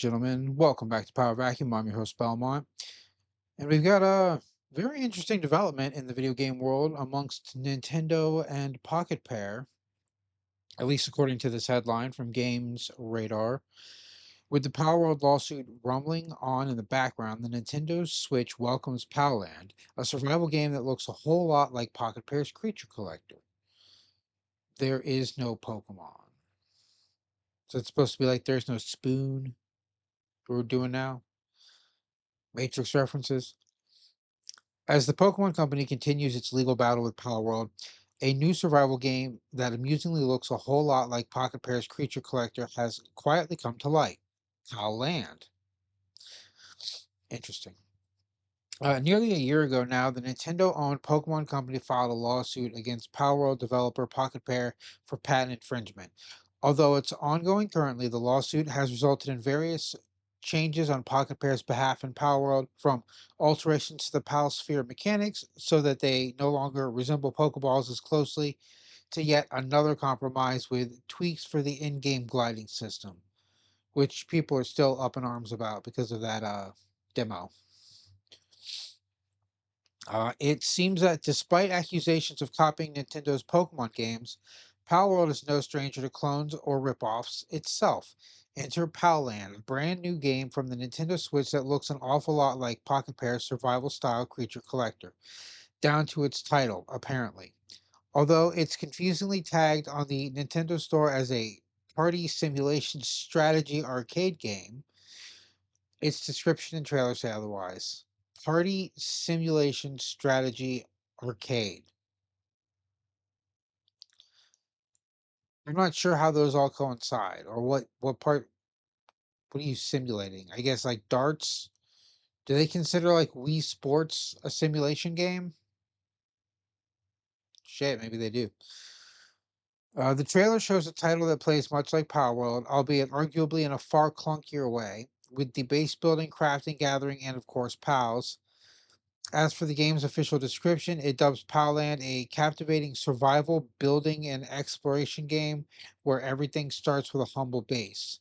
gentlemen, welcome back to Power Vacuum. I'm your host, Belmont, and we've got a very interesting development in the video game world amongst Nintendo and Pocket Pair, at least according to this headline from Games Radar. With the Power World lawsuit rumbling on in the background, the Nintendo Switch welcomes Palland, a survival game that looks a whole lot like Pocket Pair's Creature Collector. There is no Pokemon. So it's supposed to be like there's no spoon we're doing now. Matrix references. As the Pokemon Company continues its legal battle with Palworld, a new survival game that amusingly looks a whole lot like Pocket Pair's Creature Collector has quietly come to light. Palland. Interesting. Nearly a year ago now, the Nintendo-owned Pokemon Company filed a lawsuit against Palworld developer Pocket Pair for patent infringement. Although it's ongoing currently, the lawsuit has resulted in various changes on Pocket Pair's behalf in Palworld, from alterations to the Pal Sphere mechanics so that they no longer resemble Pokeballs as closely, to yet another compromise with tweaks for the in-game gliding system, which people are still up in arms about because of that demo. It seems that despite accusations of copying Nintendo's Pokemon games, Palworld is no stranger to clones or ripoffs itself. Enter Palland, a brand new game from the Nintendo Switch that looks an awful lot like Pocket Pair's survival-style creature collector, down to its title, apparently. Although it's confusingly tagged on the Nintendo Store as a party simulation strategy arcade game, its description and trailer say otherwise. Party simulation strategy arcade. I'm not sure how those all coincide, or what part. What are you simulating? I guess like darts. Do they consider like Wii Sports a simulation game? Shit, maybe they do. The trailer shows a title that plays much like Power World, albeit arguably in a far clunkier way, with the base building, crafting, gathering, and of course pals. As for the game's official description, it dubs Palland a captivating survival, building, and exploration game where everything starts with a humble base.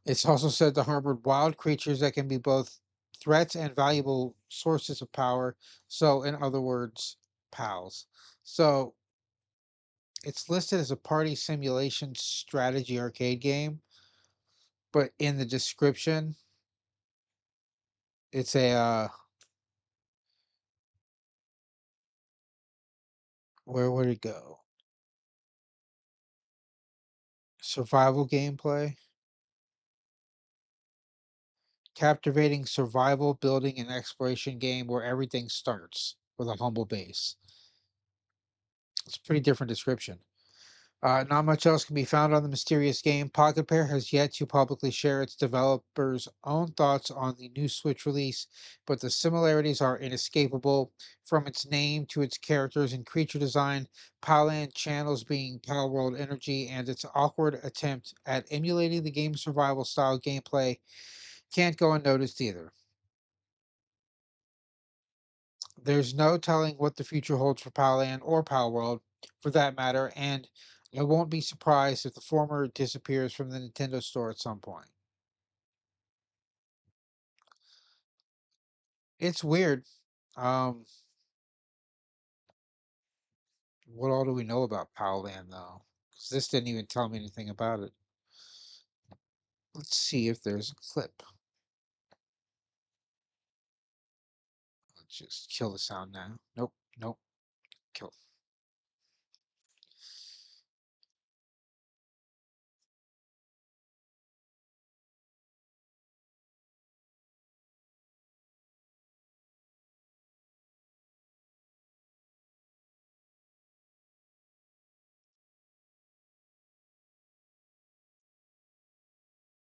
It's also said to harbor wild creatures that can be both threats and valuable sources of power. So, in other words, pals. So, it's listed as a party simulation strategy arcade game, but in the description, it's a where would it go? Survival gameplay. Captivating survival, building, and exploration game where everything starts with a humble base. It's a pretty different description. Not much else can be found on the mysterious game. Pocket Pair has yet to publicly share its developers' own thoughts on the new Switch release, but the similarities are inescapable. From its name to its characters and creature design, Palland channels being Palworld energy, and its awkward attempt at emulating the game's survival style gameplay can't go unnoticed either. There's no telling what the future holds for Palland or Palworld, for that matter, and I won't be surprised if the former disappears from the Nintendo Store at some point. It's weird. Um, what all do we know about Palland though? 'Cause this didn't even tell me anything about it. Let's see if there's a clip. Let's just kill the sound now. Nope, nope, kill.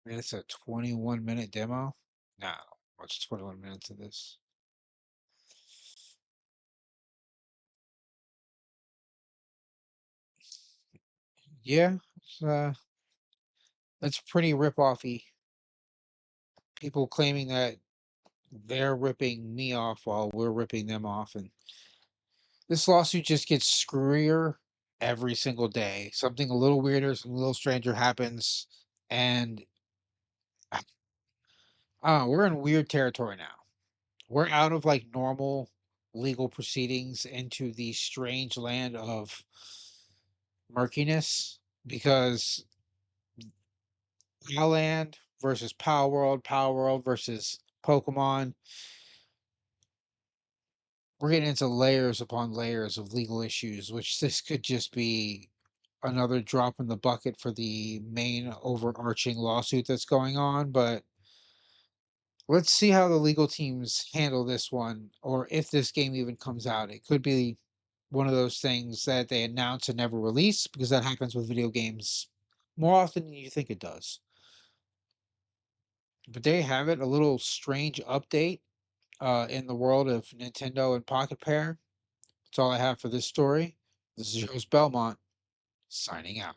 Man, it's a 21-minute demo. No, watch 21 minutes of this. Yeah, that's pretty rip-offy. People claiming that they're ripping me off while we're ripping them off, and this lawsuit just gets screwier every single day. Something a little weirder, something a little stranger happens, and We're in weird territory now. We're out of like normal legal proceedings into the strange land of murkiness because Palland versus Power World versus Pokemon. We're getting into layers upon layers of legal issues, which this could just be another drop in the bucket for the main overarching lawsuit that's going on. But let's see how the legal teams handle this one, or if this game even comes out. It could be one of those things that they announce and never release because that happens with video games more often than you think it does. But there you have it, a little strange update in the world of Nintendo and Pocket Pair. That's all I have for this story. This is your host Belmont, signing out.